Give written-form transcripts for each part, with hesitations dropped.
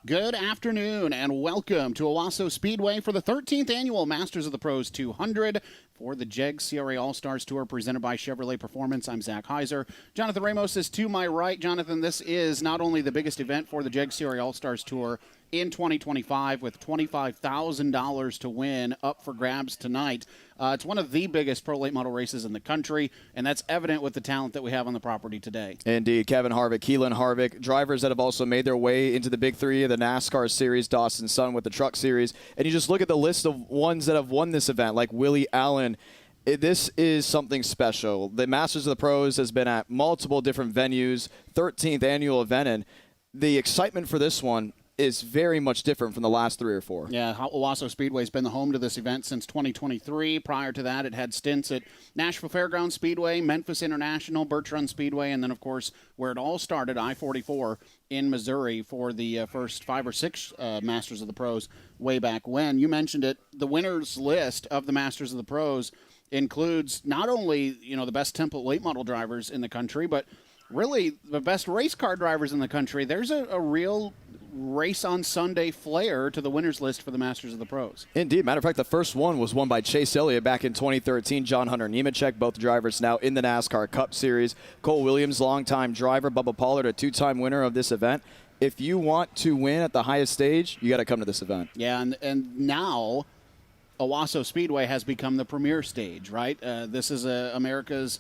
Good afternoon and welcome to Owosso Speedway for the 13th annual Masters of the Pros 200 for the JEGS CRA All-Stars Tour presented by Chevrolet Performance. I'm Zach Heiser. Jonathan Ramos is to my right. Jonathan, this is not only the biggest event for the JEGS CRA All-Stars Tour in 2025 with $25,000 to win up for grabs tonight. It's one of the biggest pro late model races in the country, and that's evident with the talent that we have on the property today. Indeed. Kevin Harvick, Keelin Harvick, drivers that have also made their way into the big three of the NASCAR series, Dawson Sutton with the truck series. And you just look at the list of ones that have won this event, like Willie Allen. This is something special. The Masters of the Pros has been at multiple different venues, 13th annual event, and the excitement for this one is very much different from the last three or four. Yeah, Owosso Speedway has been the home to this event since 2023. Prior to that, it had stints at Nashville Fairgrounds Speedway, Memphis International, Birch Run Speedway, and then, of course, where it all started, I-44 in Missouri for the first 5 or 6 Masters of the Pros way back when. You mentioned it. The winners list of the Masters of the Pros includes not only, the best template late model drivers in the country, but really the best race car drivers in the country. There's a real race on Sunday flair to the winners list for the Masters of the Pros. Indeed. Matter of fact, the first one was won by Chase Elliott back in 2013. John Hunter Nemechek, both drivers now in the NASCAR Cup Series. Cole Williams, longtime driver. Bubba Pollard, a 2-time winner of this event. If you want to win at the highest stage, you got to come to this event. Yeah, and now Owosso Speedway has become the premier stage, right? This is America's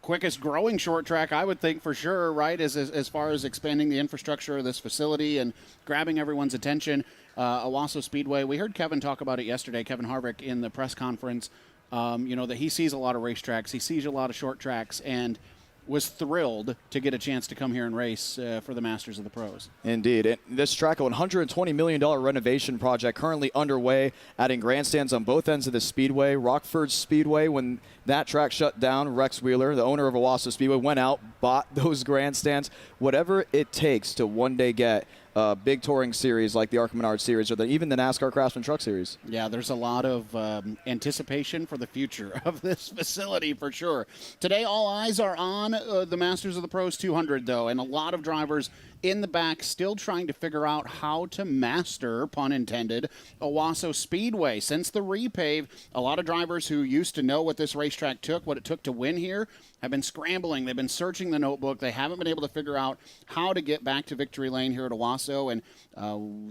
quickest growing short track, I would think, for sure, right, as far as expanding the infrastructure of this facility and grabbing everyone's attention. Owosso Speedway, we heard Kevin talk about it yesterday, Kevin Harvick, in the press conference, that he sees a lot of racetracks, he sees a lot of short tracks, and was thrilled to get a chance to come here and race for the Masters of the Pros. Indeed. This track, a $120 million renovation project currently underway, adding grandstands on both ends of the speedway. Rockford Speedway, when that track shut down, Rex Wheeler, the owner of Owosso Speedway, went out, bought those grandstands. Whatever it takes to one day get a big touring series like the ARCA Menard Series or even the NASCAR Craftsman Truck Series. Yeah, there's a lot of anticipation for the future of this facility for sure. Today, all eyes are on the Masters of the Pros 200, though, and a lot of drivers in the back still trying to figure out how to master, pun intended, Owosso Speedway. Since the repave, a lot of drivers who used to know what this racetrack took, what it took to win here, have been scrambling. They've been searching the notebook. They haven't been able to figure out how to get back to victory lane here at Owosso, and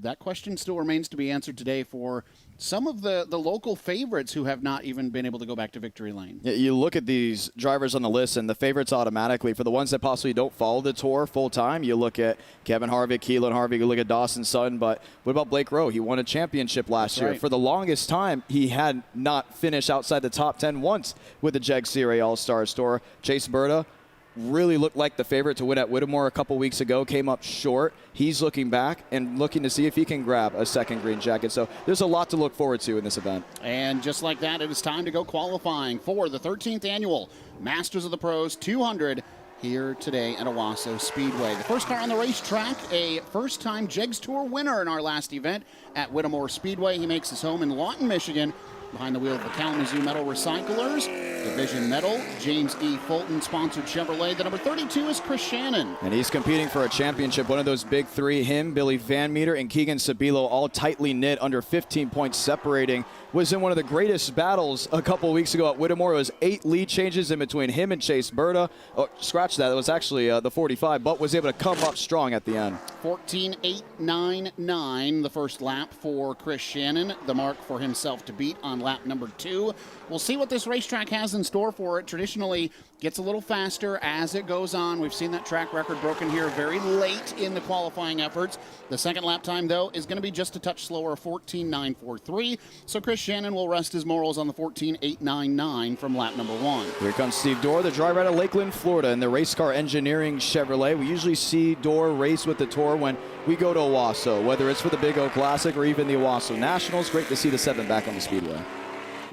that question still remains to be answered today for some of the local favorites who have not even been able to go back to victory lane. Yeah, you look at these drivers on the list, and the favorites automatically. For the ones that possibly don't follow the tour full-time, you look at Kevin Harvick, Keelin Harvick, you look at Dawson Sutton, but what about Blake Rowe? He won a championship last year. Right. For the longest time, he had not finished outside the top 10 once with the JEGS CRA All-Stars Tour. Chase Bura really looked like the favorite to win at Whittemore a couple weeks ago, came up short. He's looking back and looking to see if he can grab a second green jacket. So there's a lot to look forward to in this event. And just like that, it is time to go qualifying for the 13th annual Masters of the Pros 200 here today at Owosso Speedway. The first car on the racetrack, a first-time JEGS Tour winner in our last event at Whittemore Speedway. He makes his home in Lawton, Michigan, behind the wheel of the Kalamazoo Metal Recyclers. Division Metal, James E. Fulton-sponsored Chevrolet. The number 32 is Chris Shannon. And he's competing for a championship, one of those big three. Him, Billy Van Meter, and Keegan Sabilo, all tightly knit, under 15 points separating. Was in one of the greatest battles a couple weeks ago at Whittemore. It was 8 lead changes in between him and Chase Bura. Oh, scratch that. It was actually the 45, but was able to come up strong at the end. 14.899, the first lap for Chris Shannon, the mark for himself to beat on lap number 2. We'll see what this racetrack has in store for it. Traditionally, gets a little faster as it goes on. We've seen that track record broken here very late in the qualifying efforts. The second lap time, though, is going to be just a touch slower, 14.943. So Chris Shannon will rest his morals on the 14.899 from lap number 1. Here comes Steve Dorr, the driver out of Lakeland, Florida, in the Race Car Engineering Chevrolet. We usually see Dorr race with the Tour when we go to Owosso, whether it's for the Big O Classic or even the Owosso Nationals. Great to see the 7 back on the Speedway.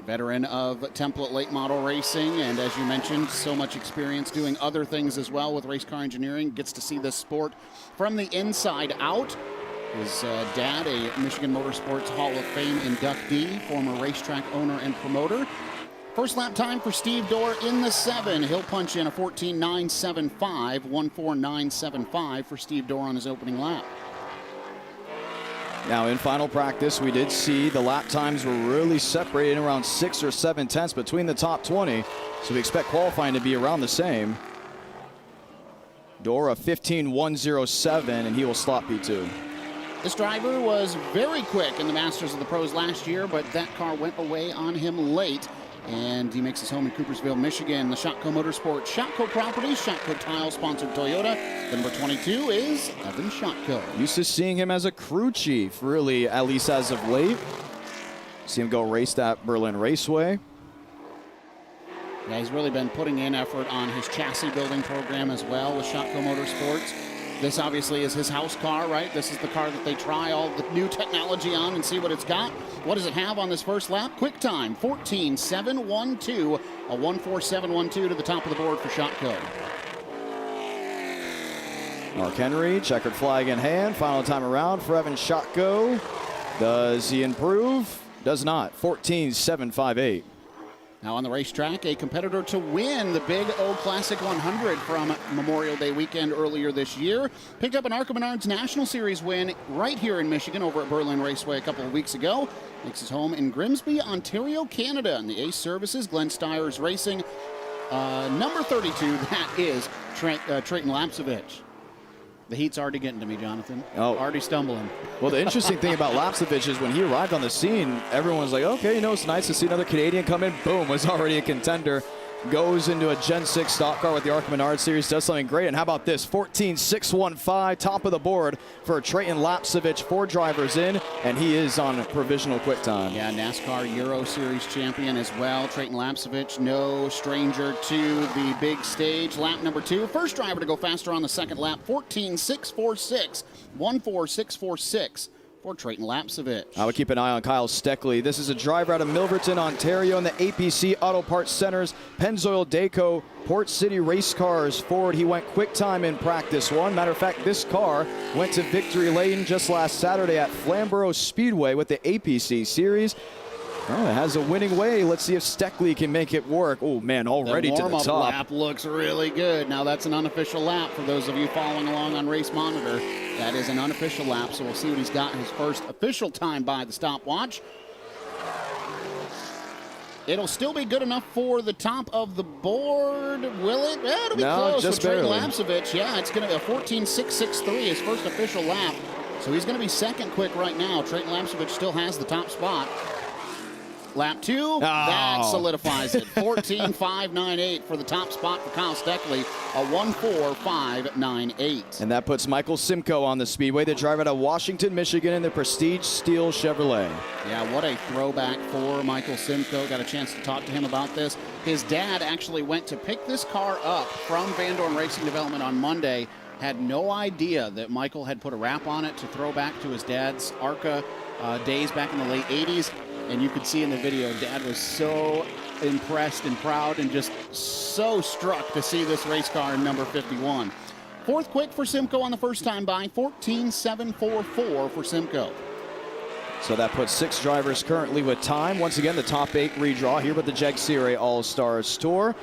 Veteran of template late model racing, and as you mentioned, so much experience doing other things as well with race car engineering. Gets to see this sport from the inside out. His dad, a Michigan Motorsports Hall of Fame inductee, former racetrack owner and promoter. First lap time for Steve Dorr in the 7. He'll punch in a 14.975, 14.975 for Steve Dorr on his opening lap. Now, in final practice, we did see the lap times were really separated around 6 or 7 tenths between the top 20. So we expect qualifying to be around the same. Dora 15.107, and he will slot P2. This driver was very quick in the Masters of the Pros last year, but that car went away on him late. And he makes his home in Coopersville, Michigan. The Shotco Motorsports Shotco Properties, Shotco Tile sponsored Toyota. The number 22 is Evan Shotco. Used to seeing him as a crew chief, really, at least as of late. See him go race that Berlin Raceway. Yeah, he's really been putting in effort on his chassis building program as well with Shotco Motorsports. This obviously is his house car, right? This is the car that they try all the new technology on and see what it's got. What does it have on this first lap? Quick time, 14.712, a 1.4712 to the top of the board for Shotco. Mark Henry, checkered flag in hand. Final time around for Evan Shotco. Does he improve? Does not. 14.758. Now on the racetrack, a competitor to win the Big O Classic 100 from Memorial Day weekend earlier this year. Picked up an ARCA Menards National Series win right here in Michigan over at Berlin Raceway a couple of weeks ago. Makes his home in Grimsby, Ontario, Canada. And the Ace Services, Glenn Styers Racing. Number 32, that is Trayton Lapsevich. The heat's already getting to me, Jonathan. Oh. Already stumbling. Well, the interesting thing about Lapsevich is when he arrived on the scene, everyone was like, okay, you know, it's nice to see another Canadian come in. Boom, was already a contender. Goes into a Gen 6 stock car with the ARCA Menards Series, does something great. And how about this? 14.615, top of the board for Trayton Lapsevich. 4 drivers in, and he is on provisional quick time. Yeah, NASCAR Euro Series champion as well. Trayton Lapsevich, no stranger to the big stage. Lap number 2. First driver to go faster on the second lap, 14.646, 1.4646. For Trayton Lapsevich. I would keep an eye on Kyle Steckley. This is a driver out of Milverton, Ontario, in the APC Auto Parts Centers, Pennzoil Daco, Port City Race Cars Ford. He went quick time in practice 1. Matter of fact, this car went to victory lane just last Saturday at Flamborough Speedway with the APC Series. Oh, it has a winning way. Let's see if Steckley can make it work. Oh, man, already to the top. The warm-up lap looks really good. Now, that's an unofficial lap for those of you following along on Race Monitor. That is an unofficial lap, so we'll see what he's got his first official time by the stopwatch. It'll still be good enough for the top of the board. Will it? Yeah, it'll be close just with Trayton barely. Lapsevich. Yeah, it's going to be a 14.663, his first official lap. So he's going to be second quick right now. Trayton Lapsevich still has the top spot. Lap 2, that solidifies it. 14.598 for the top spot for Kyle Steckley, a 1.4598. And that puts Michael Simco on the speedway, the driver out of Washington, Michigan, in the Prestige Steel Chevrolet. Yeah, what a throwback for Michael Simco. Got a chance to talk to him about this. His dad actually went to pick this car up from Van Dorn Racing Development on Monday. Had no idea that Michael had put a wrap on it to throw back to his dad's ARCA days back in the late 80s. And you could see in the video, Dad was so impressed and proud and just so struck to see this race car in number 51. Fourth quick for Simco on the first time by, 14.744 for Simco. So that puts 6 drivers currently with time. Once again, the top 8 redraw here with the JEGS CRA All-Stars Tour.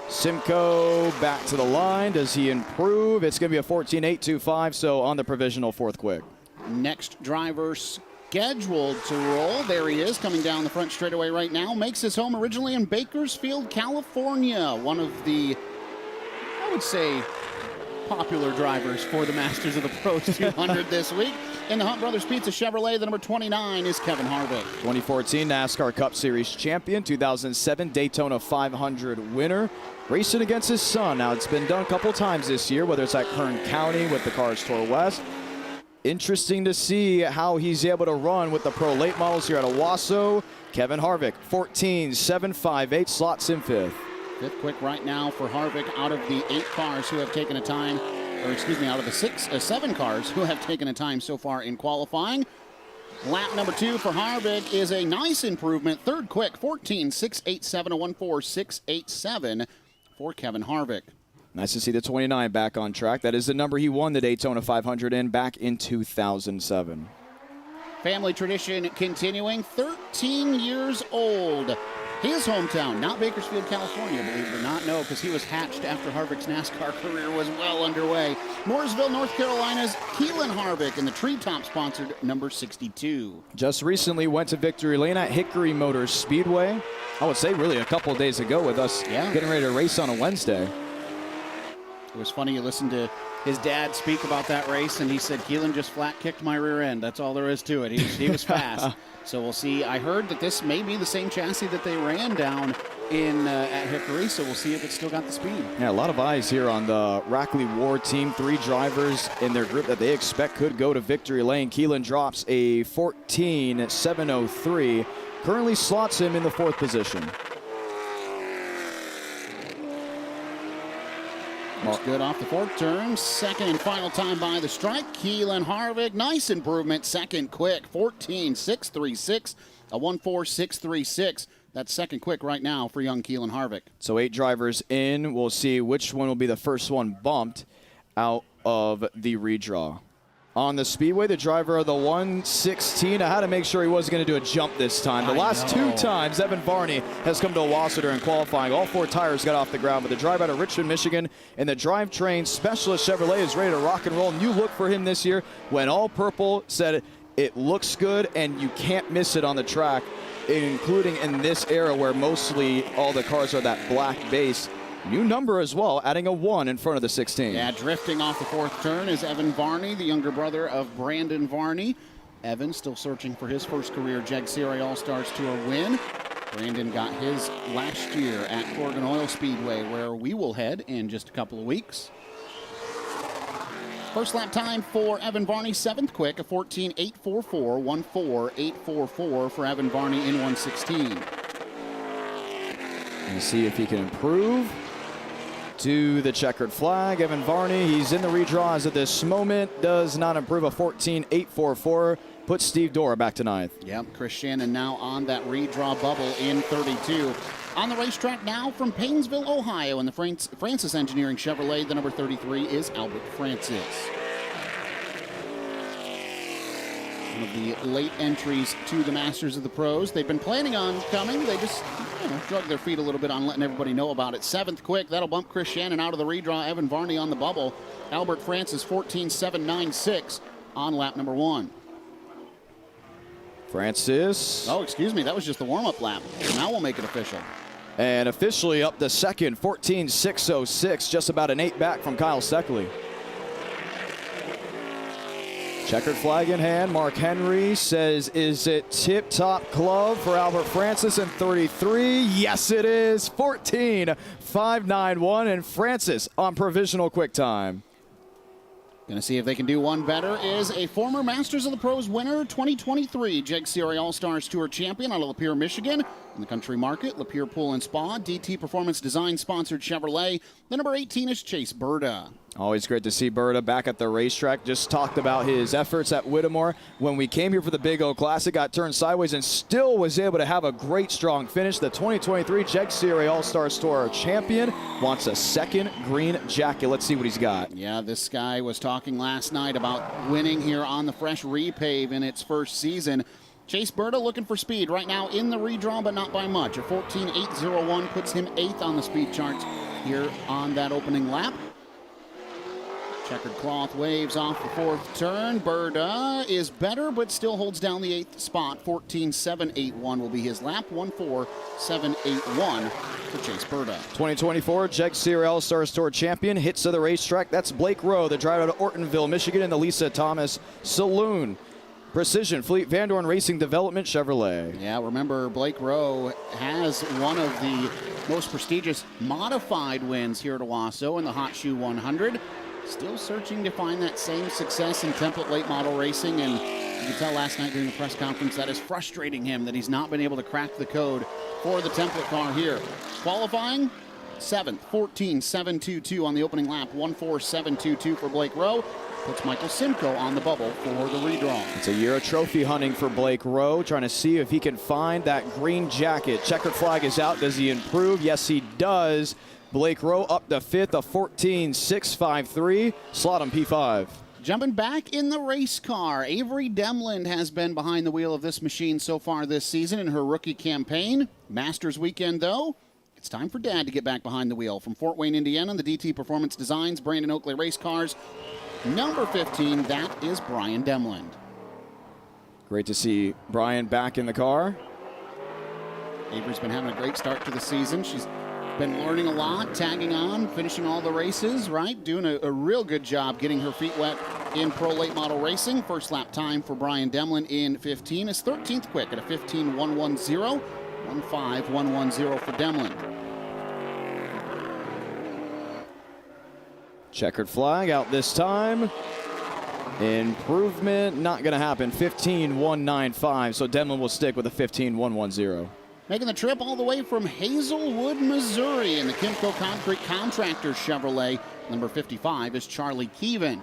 Simco back to the line. Does he improve? It's going to be a 14.825, so on the provisional fourth quick. Next driver scheduled to roll. There he is, coming down the front straightaway right now. Makes his home originally in Bakersfield, California. One of the, I would say, popular drivers for the Masters of the Pros 200 this week. In the Hunt Brothers Pizza Chevrolet, the number 29 is Kevin Harvick. 2014 NASCAR Cup Series champion, 2007 Daytona 500 winner. Racing against his son. Now, it's been done a couple times this year, whether it's at Kern County with the Cars Tour West. Interesting to see how he's able to run with the pro late models here at Owosso. Kevin Harvick, 14.758, slots in 5th. Fifth quick right now for Harvick out of the 8 cars who have taken a time, or excuse me, out of the 7 cars who have taken a time so far in qualifying. Lap number 2 for Harvick is a nice improvement. Third quick, 14.687, a 1.4687 for Kevin Harvick. Nice to see the 29 back on track. That is the number he won the Daytona 500 in back in 2007. Family tradition continuing, 13 years old. His hometown, not Bakersfield, California, believe it or not. No, because he was hatched after Harvick's NASCAR career was well underway. Mooresville, North Carolina's Keelin Harvick in the Treetop-sponsored number 62. Just recently went to victory lane at Hickory Motors Speedway. I would say really a couple of days ago with us getting ready to race on a Wednesday. It was funny, you listened to his dad speak about that race, and he said, Keelin just flat kicked my rear end. That's all there is to it. He was fast. So we'll see. I heard that this may be the same chassis that they ran down in at Hickory, so we'll see if it's still got the speed. Yeah, a lot of eyes here on the Rackley Ward team. 3 drivers in their group that they expect could go to victory lane. Keelin drops a 14.703. Currently slots him in the 4th position. Looks good off the 4th turn. Second and final time by the stripe. Keelin Harvick, nice improvement. Second quick, 14.636, a 1.4636. That's second quick right now for young Keelin Harvick. So 8 drivers in. We'll see which one will be the first one bumped out of the redraw. On the Speedway, the driver of the 116. I had to make sure he wasn't going to do a jump this time. The last 2 times, Evan Barney has come to Owosso during qualifying. All 4 tires got off the ground, but the drive out of Richmond, Michigan, and the drivetrain specialist Chevrolet is ready to rock and roll. New look for him this year. Went all purple, said it looks good, and you can't miss it on the track, including in this era where mostly all the cars are that black base. New number as well, adding a 1 in front of the 16. Yeah, drifting off the 4th turn is Evan Vanney, the younger brother of Brandon Vanney. Evan still searching for his first career JEGS CRA All-Stars Tour win. Brandon got his last year at Owosso Speedway, where we will head in just a couple of weeks. First lap time for Evan Vanney, 7th quick, a 14.844, 1.4844 for Evan Vanney in 116. And see if he can improve. To the checkered flag, Evan Vanney, he's in the redraw as of this moment, does not improve, a 14.844, puts Steve Dora back to 9th. Yep, Chris Shannon now on that redraw bubble in 32. On the racetrack now from Paynesville, Ohio, in the Francis Engineering Chevrolet, the number 33 is Albert Francis. One of the late entries to the Masters of the Pros. They've been planning on coming. They just drug their feet a little bit on letting everybody know about it. 7th quick. That'll bump Chris Shannon out of the redraw. Evan Vanney on the bubble. Albert Francis 14.796 on lap number 1. Francis. Oh, excuse me. That was just the warm-up lap. Now we'll make it official. And officially up to second, 14.606. Just about an 8 back from Kyle Steckley. Checkered flag in hand. Mark Henry says, is it tip-top glove for Albert Francis in 33? Yes, it is. 14.591, and Francis on provisional quick time. Going to see if they can do one better is a former Masters of the Pros winner, 2023 JEGS CRA All-Stars Tour champion out of Lapeer, Michigan. In the country market, Lapeer Pool and Spa, DT Performance Design sponsored Chevrolet. The number 18 is Chase Bura. Always great to see Bura back at the racetrack. Just talked about his efforts at Whittemore. When we came here for the Big O Classic, got turned sideways and still was able to have a great, strong finish. The 2023 JEGS CRA All-Stars Tour champion wants a second green jacket. Let's see what he's got. Yeah, this guy was talking last night about winning here on the fresh repave in its first season. Chase Bura looking for speed right now in the redraw, but not by much. A 14.801 puts him 8th on the speed charts here on that opening lap. Checkered cloth waves off the 4th turn. Bura is better, but still holds down the 8th spot. 14.781 will be his lap. 1.4781 for Chase Bura. 2024 JEGS CRA All-Stars Tour champion hits to the racetrack. That's Blake Rowe, the driver out of Ortonville, Michigan, in the Lisa Thomas Saloon. Precision Fleet Van Dorn Racing Development Chevrolet. Yeah, remember Blake Rowe has one of the most prestigious modified wins here at Owosso in the Hot Shoe 100. Still searching to find that same success in template late model racing, and you could tell last night during the press conference that is frustrating him that he's not been able to crack the code for the template car here. Qualifying, 7th, 14.722 on the opening lap, 1.4722 for Blake Rowe. Puts Michael Simco on the bubble for the redraw. It's a year of trophy hunting for Blake Rowe, trying to see if he can find that green jacket. Checkered flag is out. Does he improve? Yes, he does. Blake Rowe up to 5th, a 14.653. Slot him P5. Jumping back in the race car, Avery Demland has been behind the wheel of this machine so far this season in her rookie campaign. Masters weekend, though, it's time for Dad to get back behind the wheel. From Fort Wayne, Indiana, the DT Performance Designs, Brandon Oakley Race Cars, number 15, that is Brian Demland. Great to see Brian back in the car. Avery's been having a great start to the season. She's been learning a lot, tagging on, finishing all the races, right? Doing a real good job getting her feet wet in pro late model racing. First lap time for Brian Demland in 15 is 13th quick at a 15.110. 15.110 for Demland. Checkered flag out this time. Improvement not going to happen. 15.195. So Demland will stick with a 15.110. Making the trip all the way from Hazelwood, Missouri in the Kimco Concrete Contractors Chevrolet. Number 55 is Charlie Keevan.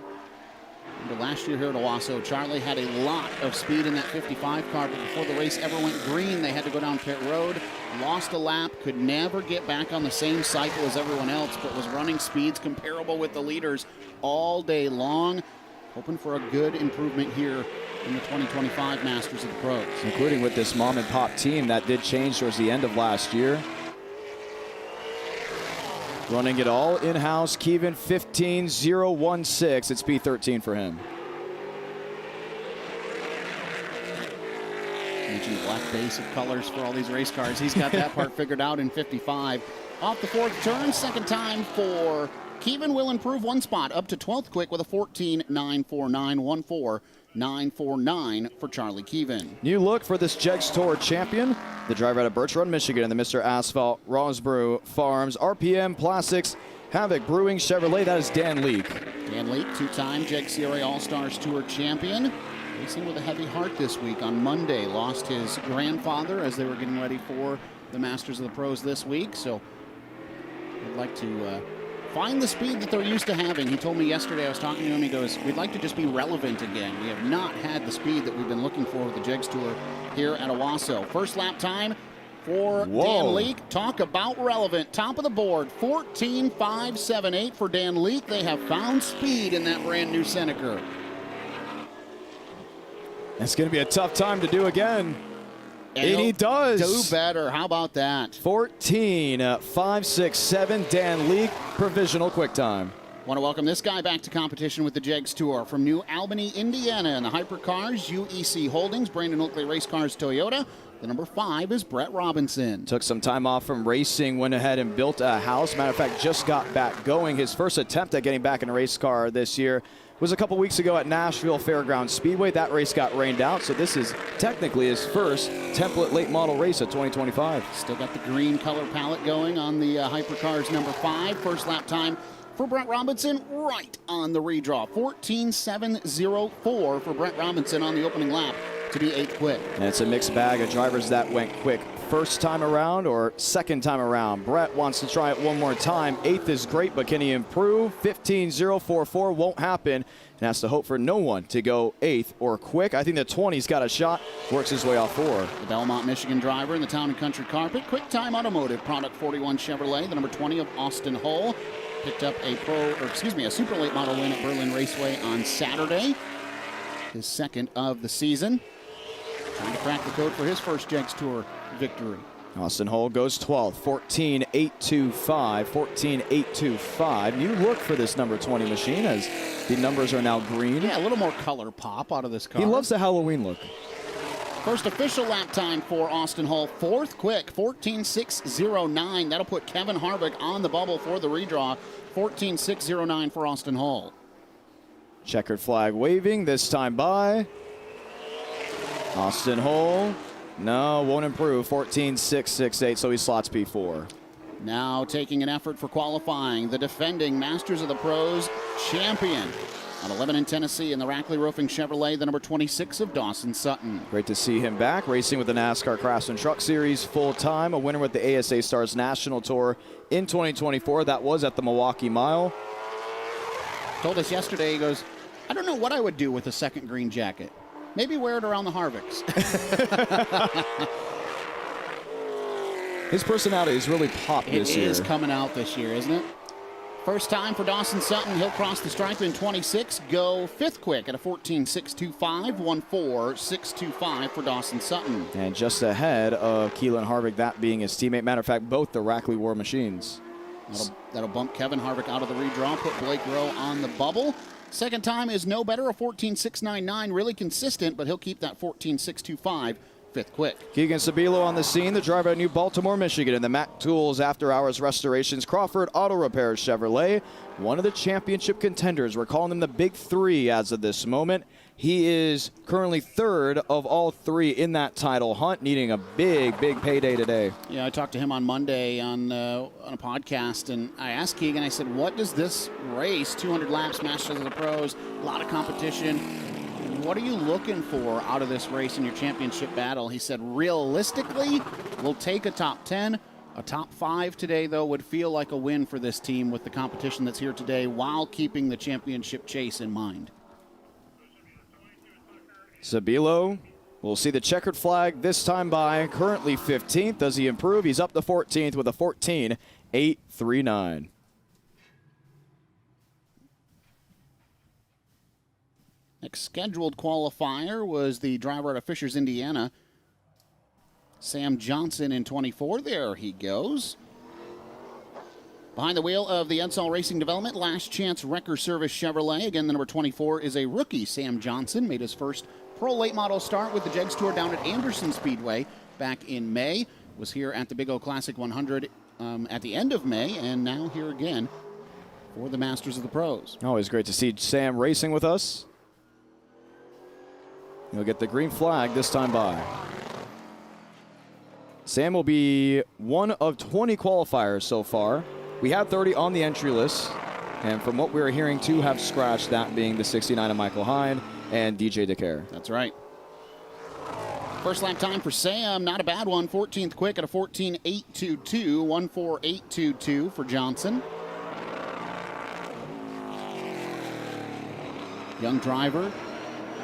Last year here at Owosso, Charlie had a lot of speed in that 55 car, but before the race ever went green, they had to go down pit road, lost a lap, could never get back on the same cycle as everyone else, but was running speeds comparable with the leaders all day long. Hoping for a good improvement here in the 2025 Masters of the Pros. Including with this mom and pop team that did change towards the end of last year. Running it all in-house, Keevan 15.016. It's P13 for him. Mentioned black base of colors for all these race cars. He's got that part figured out in 55. Off the fourth turn, second time for Keevan will improve one spot up to 12th quick with a 14.949. 14.949 for Charlie Keevan. New look for this JEGS Tour champion. The driver out of Birch Run, Michigan, and the Mr. Asphalt, Rosbrew Farms, RPM Plastics, Havoc Brewing Chevrolet. That is Dan Leake. Dan Leake, two-time JEGS CRA All-Stars Tour champion. Racing with a heavy heart this week. On Monday, lost his grandfather as they were getting ready for the Masters of the Pros this week. So I'd like to find the speed that they're used to having. He told me yesterday, I was talking to him, he goes, we'd like to just be relevant again. We have not had the speed that we've been looking for with the JEGS Tour here at Owosso. First lap time for Dan Leake. Talk about relevant. Top of the board, 14.578 for Dan Leake. They have found speed in that brand new Seneca. That's going to be a tough time to do again. And he does. Do better. How about that? 14.567. Dan Leake, provisional quick time. Want to welcome this guy back to competition with the JEGS Tour from New Albany, Indiana, in the Hypercars, UEC Holdings, Brandon Oakley Race Cars, Toyota. The number 5 is Brett Robinson. Took some time off from racing, went ahead and built a house. Matter of fact, just got back going. His first attempt at getting back in a race car this year was a couple weeks ago at Nashville Fairgrounds Speedway. That race got rained out, so this is technically his first template late model race of 2025. Still got the green color palette going on the Hypercars number 5. First lap time for Brett Robinson, right on the redraw. 14.704 for Brett Robinson on the opening lap to be 8th quick. And it's a mixed bag of drivers that went quick first time around or second time around. Brett wants to try it one more time. 8th is great, but can he improve? 15.044 won't happen, and has to hope for no one to go 8th or quick. I think the 20's got a shot, works his way off 4. The Belmont, Michigan driver in the Town and Country Carpet. Quick Time Automotive, Product 41 Chevrolet, the number 20 of Austin Hull. Picked up a super late model win at Berlin Raceway on Saturday. His second of the season. Trying to crack the code for his first JEGS Tour victory. Austin Hull goes 12th, 14.825, 14.825. New look for this number 20 machine as the numbers are now green. Yeah, a little more color pop out of this car. He loves the Halloween look. First official lap time for Austin Hull, 4th quick, 14.609. That'll put Kevin Harvick on the bubble for the redraw, 14.609 for Austin Hull. Checkered flag waving, this time by Austin Hull. No, won't improve, 14.668, so he slots P4. Now taking an effort for qualifying, the defending Masters of the Pros champion. On 11 in Tennessee in the Rackley Roofing Chevrolet, the number 26 of Dawson Sutton. Great to see him back, racing with the NASCAR Craftsman Truck Series full-time, a winner with the ASA Stars National Tour in 2024. That was at the Milwaukee Mile. Told us yesterday, he goes, I don't know what I would do with a second green jacket. Maybe wear it around the Harvicks. His personality has really popped this year. It is coming out this year, isn't it? First time for Dawson Sutton. He'll cross the stripe in 26, go fifth quick at a 14.625, 1.4625 for Dawson Sutton. And just ahead of Keelin Harvick, that being his teammate. Matter of fact, both the Rackley War machines. That'll bump Kevin Harvick out of the redraw, put Blake Rowe on the bubble. Second time is no better, a 14.699, really consistent, but he'll keep that 14.625. Fifth quick. Keegan Sabilo on the scene, the driver at New Baltimore, Michigan, in the Mac Tools After Hours Restorations Crawford Auto Repairs Chevrolet. One of the championship contenders. We're calling them the Big Three as of this moment. He is currently third of all three in that title hunt, needing a big payday today. Yeah, I talked to him on Monday on a podcast, and I asked Keegan, I said, what does this race, 200 laps, Masters of the Pros, a lot of competition, what are you looking for out of this race in your championship battle? He said, realistically, we'll take a top 10. A top 5 today, though, would feel like a win for this team with the competition that's here today while keeping the championship chase in mind. Sabilo will see the checkered flag this time by currently 15th. Does he improve? He's up to 14th with a 14.839. Next scheduled qualifier was the driver out of Fishers, Indiana, Sam Johnson in 24. There he goes. Behind the wheel of the Edsall Racing Development, Last Chance Wrecker Service Chevrolet. Again, the number 24 is a rookie. Sam Johnson made his first pro late model start with the JEGS Tour down at Anderson Speedway back in May. Was here at the Big O Classic 100 at the end of May, and now here again for the Masters of the Pros. Always great to see Sam racing with us. He'll get the green flag this time by. Sam will be one of 20 qualifiers so far. We have 30 on the entry list, and from what we're hearing, 2 have scratched, that being the 69 of Michael Hine and DJ DeCare. That's right. First lap time for Sam, not a bad one. 14th quick at a 14.822, 1.4822 for Johnson. Young driver.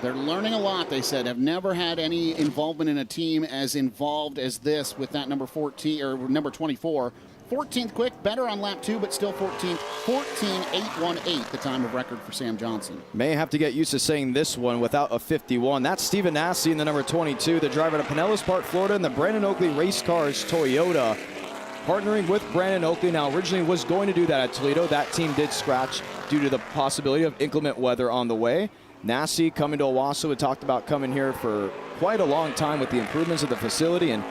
They're learning a lot, they said. Have never had any involvement in a team as involved as this with that number 14 or number 24. 14th quick, better on lap 2, but still 14th. 14.818, the time of record for Sam Johnson. May have to get used to saying this one without a 51. That's Stephen Nassie in the number 22, the driver at Pinellas Park, Florida, in the Brandon Oakley Race Cars Toyota. Partnering with Brandon Oakley. Now, originally was going to do that at Toledo. That team did scratch due to the possibility of inclement weather on the way. Nassie coming to Owosso, had talked about coming here for quite a long time with the improvements of the facility, and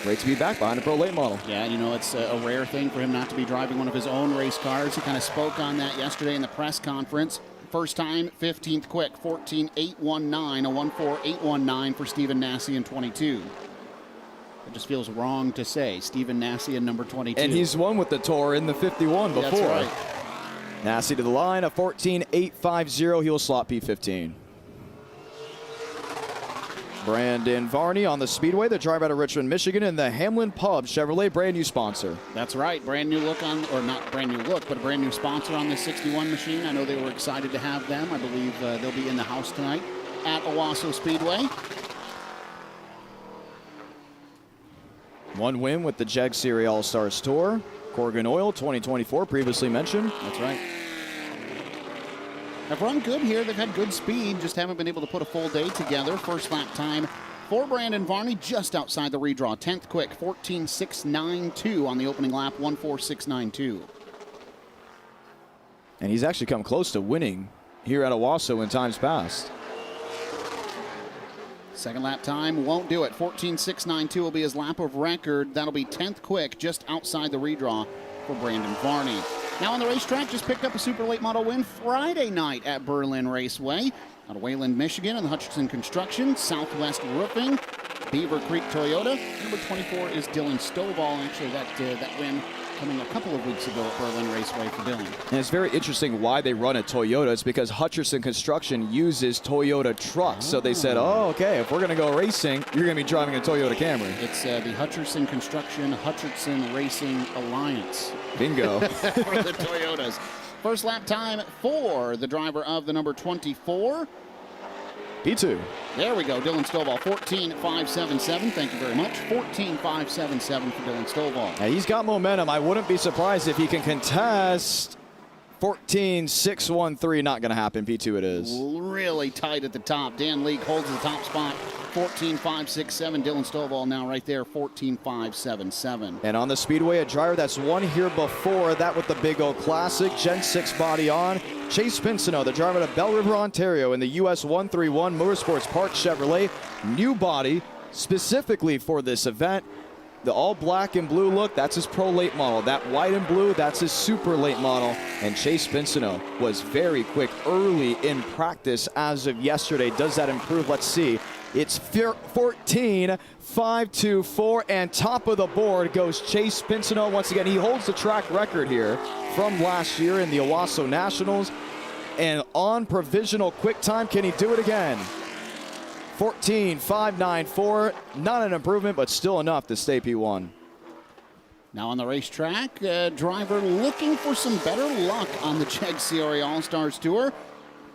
great to be back behind a pro late model. Yeah, you know, it's a rare thing for him not to be driving one of his own race cars. He kind of spoke on that yesterday in the press conference. First time, 15th quick, 14.819, a 1.4819 for Stephen Nassie in 22. It just feels wrong to say. Stephen Nassie in number 22. And he's won with the Tour in the 51 before. That's right. Nassie to the line, a 14.850. He will slot P15. Brandon Vanney on the Speedway, the driver out of Richmond, Michigan, in the Hamlin Pub Chevrolet brand new sponsor. That's right. Brand new look on, or not brand new look, but a brand new sponsor on this 61 machine. I know they were excited to have them. I believe they'll be in the house tonight at Owosso Speedway. One win with the JEGS CRA All-Stars Tour. Corgan Oil 2024, previously mentioned. That's right. Have run good here. They've had good speed, just haven't been able to put a full day together. First lap time for Brandon Vanney, just outside the redraw. 10th quick, 14.692 on the opening lap, 1.4692. And he's actually come close to winning here at Owosso in times past. Second lap time won't do it. 14.692 will be his lap of record. That'll be 10th quick, just outside the redraw for Brandon Barney. Now on the racetrack, just picked up a super late model win Friday night at Berlin Raceway. Out of Wayland, Michigan, and the Hutchinson Construction, Southwest Roofing, Beaver Creek Toyota. Number 24 is Dylan Stovall. Actually, that win coming a couple of weeks ago at Berlin Raceway for Dylan. And it's very interesting why they run a Toyota. It's because Hutchinson Construction uses Toyota trucks. So they said, oh, okay, if we're going to go racing, you're going to be driving a Toyota Camry. It's the Hutchinson Construction Hutchinson Racing Alliance. Bingo. For the Toyotas. First lap time for the driver of the number 24. P2. There we go, Dylan Stovall, 14.577. Thank you very much. 14.577 for Dylan Stovall. Now he's got momentum. I wouldn't be surprised if he can contest 14.613, not going to happen. P2 it is. Really tight at the top. Dan Leake holds the top spot, 14.567. Dylan Stovall now right there, 14.577. And on the Speedway, a driver that's won here before, that with the Big O Classic, Gen 6 body on. Chase Pinsino, the driver out of Bell River, Ontario, in the US 131 Motorsports Park Chevrolet. New body, specifically for this event. The all black and blue look, that's his pro late model. That white and blue, that's his super late model. And Chase Pinsino was very quick early in practice as of yesterday. Does that improve? Let's see. It's 14.524, and top of the board goes Chase Pinsino. Once again, he holds the track record here from last year in the Owosso Nationals. And on provisional quick time, can he do it again? 14.594, not an improvement, but still enough to stay P1. Now on the racetrack, a driver looking for some better luck on the JEGS CRA All-Stars Tour.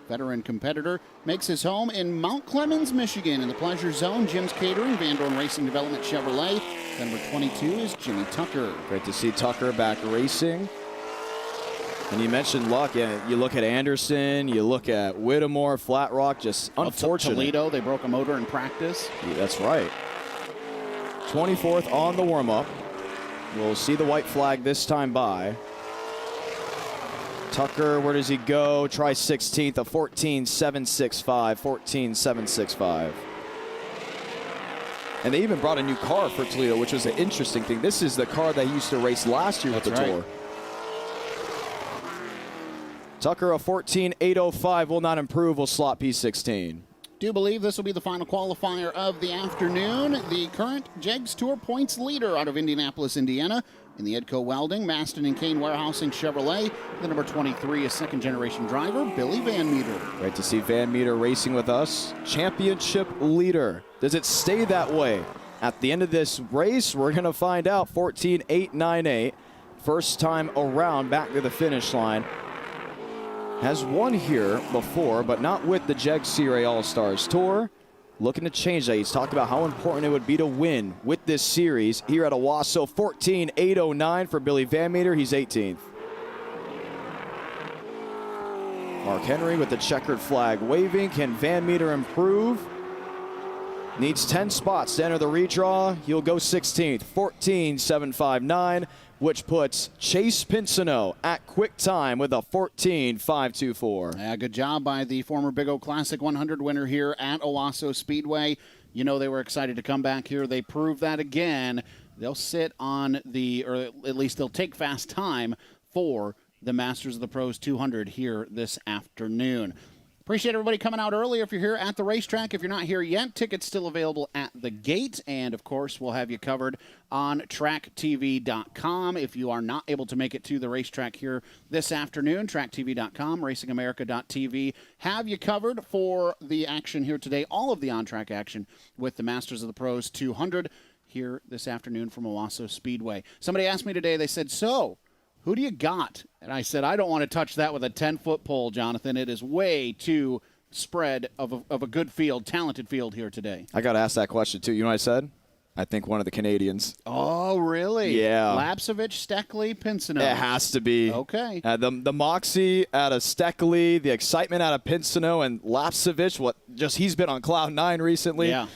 Veteran competitor makes his home in Mount Clemens, Michigan, in the Pleasure Zone. Jim's Catering, Van Dorn Racing Development Chevrolet. Number 22 is Jimmy Tucker. Great to see Tucker back racing. And you mentioned luck. Yeah, you look at Anderson, you look at Whittemore, Flat Rock, just unfortunate. Toledo, they broke a motor in practice. Yeah, that's right. 24th on the warm-up. We'll see the white flag this time by. Tucker, where does he go? Try 16th, a 14.765, 14.765. And they even brought a new car for Toledo, which was an interesting thing. This is the car they used to race last year with the Tour. Tucker, a 14.805, will not improve, will slot P16. Do believe this will be the final qualifier of the afternoon. The current JEGS Tour points leader out of Indianapolis, Indiana, in the Edco Welding, Maston and Kane Warehousing Chevrolet. The number 23 is second-generation driver Billy Van Meter. Great to see Van Meter racing with us. Championship leader. Does it stay that way? At the end of this race, we're going to find out. 14.898. First time around back to the finish line. Has won here before, but not with the JEGS CRA All-Stars Tour. Looking to change that. He's talked about how important it would be to win with this series here at Owosso. 14.809 for Billy Van Meter. He's 18th. Mark Henry with the checkered flag waving. Can Van Meter improve? Needs 10 spots to enter the redraw. He'll go 16th. 14.759. Which puts Chase Pinsino at quick time with a 14.524. Yeah, good job by the former Big O Classic 100 winner here at Owosso Speedway. You know they were excited to come back here. They proved that again. They'll sit on the, or at least they'll take fast time for the Masters of the Pros 200 here this afternoon. Appreciate everybody coming out early if you're here at the racetrack. If you're not here yet, tickets still available at the gate. And, of course, we'll have you covered on tracktv.com. If you are not able to make it to the racetrack here this afternoon, tracktv.com, racingamerica.tv, have you covered for the action here today, all of the on-track action with the Masters of the Pros 200 here this afternoon from Owosso Speedway. Somebody asked me today, they said, so, who do you got? And I said, I don't want to touch that with a 10-foot pole, Jonathan. It is way too spread of a good field, talented field here today. I got to ask that question, too. You know what I said? I think one of the Canadians. Oh, really? Yeah. Lapsevich, Steckley, Pinsino. It has to be. Okay. The moxie out of Steckley, the excitement out of Pinsino, and Lapsevich, he's been on cloud 9 recently. Yeah.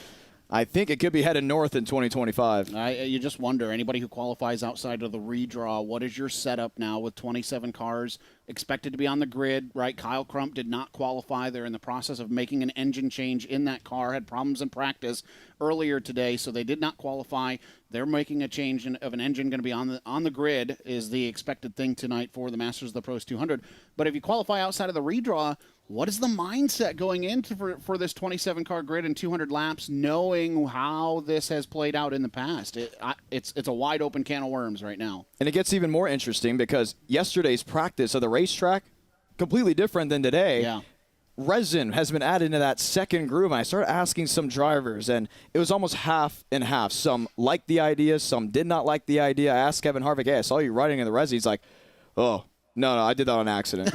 I think it could be headed north in 2025. You just wonder, anybody who qualifies outside of the redraw, what is your setup now with 27 cars expected to be on the grid, right? Kyle Crump did not qualify. They're in the process of making an engine change in that car, had problems in practice earlier today, so they did not qualify. They're making a change of an engine going to be on the grid is the expected thing tonight for the Masters of the Pros 200. But if you qualify outside of the redraw, what is the mindset going into for this 27-car grid and 200 laps, knowing how this has played out in the past? It's a wide-open can of worms right now. And it gets even more interesting because yesterday's practice of the racetrack, completely different than today. Yeah. Resin has been added into that second groove, and I started asking some drivers, and it was almost half and half. Some liked the idea, some did not like the idea. I asked Kevin Harvick, hey, I saw you riding in the resin. He's like, oh, no, I did that on accident.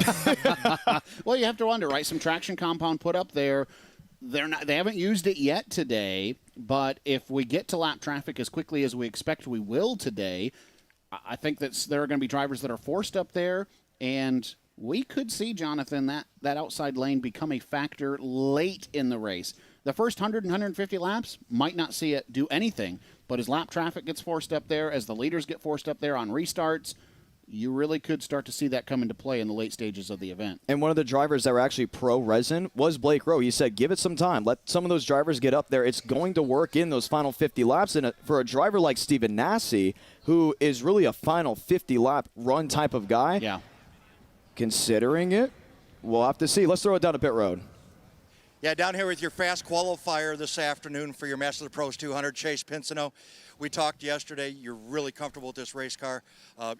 Well, you have to wonder, right? Some traction compound put up there. They haven't used it yet today, but if we get to lap traffic as quickly as we expect we will today, I think that there are going to be drivers that are forced up there, and we could see, Jonathan, that outside lane become a factor late in the race. The first 100 and 150 laps might not see it do anything, but as lap traffic gets forced up there, as the leaders get forced up there on restarts, you really could start to see that come into play in the late stages of the event. And one of the drivers that were actually pro-resin was Blake Rowe. He said, give it some time. Let some of those drivers get up there. It's going to work in those final 50 laps. And for a driver like Stephen Nassie, who is really a final 50-lap run type of guy, yeah, considering it, we'll have to see. Let's throw it down to pit road. Yeah, down here with your fast qualifier this afternoon for your Masters of the Pros 200, Chase Pinsino. We talked yesterday. You're really comfortable with this race car.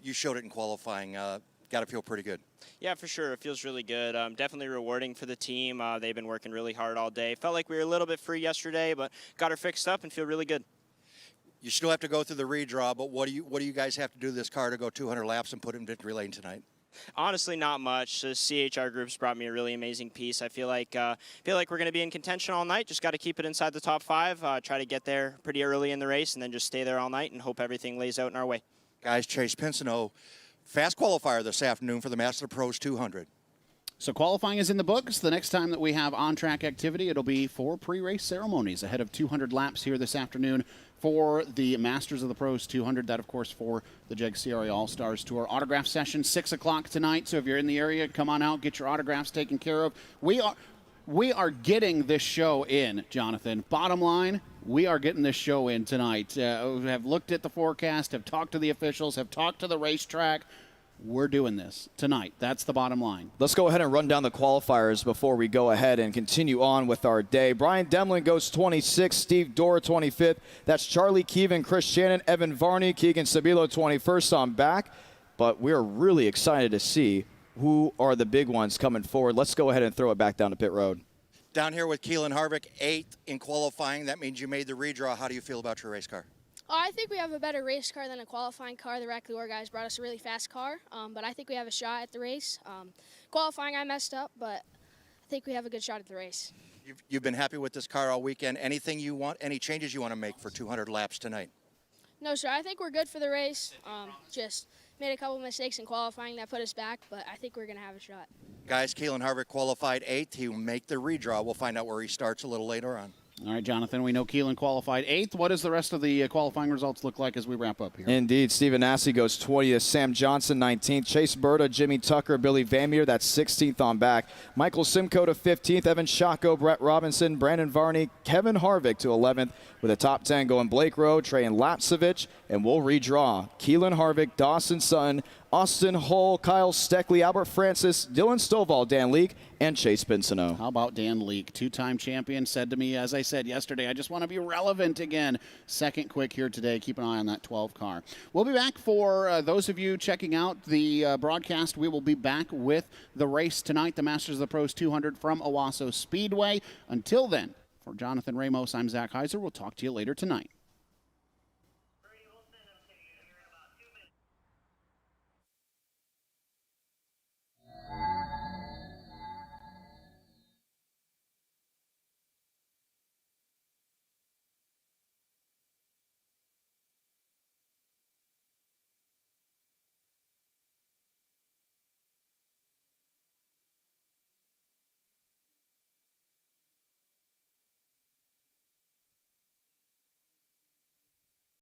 You showed it in qualifying. Got to feel pretty good. Yeah, for sure. It feels really good. Definitely rewarding for the team. They've been working really hard all day. Felt like we were a little bit free yesterday, but got her fixed up and feel really good. You still have to go through the redraw, but what do you guys have to do to this car to go 200 laps and put it in victory lane tonight? Honestly, not much. The CHR group's brought me a really amazing piece. I feel like we're going to be in contention all night. Just got to keep it inside the top 5. Try to get there pretty early in the race, and then just stay there all night and hope everything lays out in our way. Guys, Chase Pinsino, fast qualifier this afternoon for the Masters of the Pros 200. So qualifying is in the books. The next time that we have on-track activity, it'll be for pre-race ceremonies ahead of 200 laps here this afternoon for the Masters of the Pros 200. That, of course, for the JEGS CRA All-Stars Tour. Autograph session, 6 o'clock tonight. So if you're in the area, come on out, get your autographs taken care of. We are getting this show in, Jonathan. Bottom line, we are getting this show in tonight. We have looked at the forecast, have talked to the officials, have talked to the racetrack. We're doing this tonight. That's the bottom line. Let's go ahead and run down the qualifiers before we go ahead and continue on with our day. Brian Demling goes 26th, Steve Dorr 25th. That's Charlie Keevan, Chris Shannon, Evan Vanney, Keegan Sabilo 21st on back. But we're really excited to see who are the big ones coming forward. Let's go ahead and throw it back down to pit road. Down here with Keelin Harvick, 8th in qualifying. That means you made the redraw. How do you feel about your race car? I think we have a better race car than a qualifying car. The Racklure guys brought us a really fast car, but I think we have a shot at the race. Qualifying, I messed up, but I think we have a good shot at the race. You've been happy with this car all weekend. Anything you want, any changes you want to make for 200 laps tonight? No, sir. I think we're good for the race. Just made a couple mistakes in qualifying that put us back, but I think we're going to have a shot. Guys, Keelin Harvick qualified 8th. He will make the redraw. We'll find out where he starts a little later on. All right, Jonathan, we know Keelin qualified 8th. What does the rest of the qualifying results look like as we wrap up here? Indeed. Stephen Nassie goes 20th. Sam Johnson 19th. Chase Bura, Jimmy Tucker, Billy Vanmier, that's 16th on back. Michael Simco to 15th. Evan Shotco, Brett Robinson, Brandon Barney, Kevin Harvick to 11th. With a top 10 going Blake Rowe, Trajan Lapsevich, and we'll redraw. Keelin Harvick, Dawson Sutton, Austin Hull, Kyle Steckley, Albert Francis, Dylan Stovall, Dan Leake, and Chase Pinsino. How about Dan Leake, two-time champion, said to me, as I said yesterday, I just want to be relevant again. Second quick here today. Keep an eye on that 12 car. We'll be back for those of you checking out the broadcast. We will be back with the race tonight, the Masters of the Pros 200 from Owosso Speedway. Until then, for Jonathan Ramos, I'm Zach Heiser. We'll talk to you later tonight.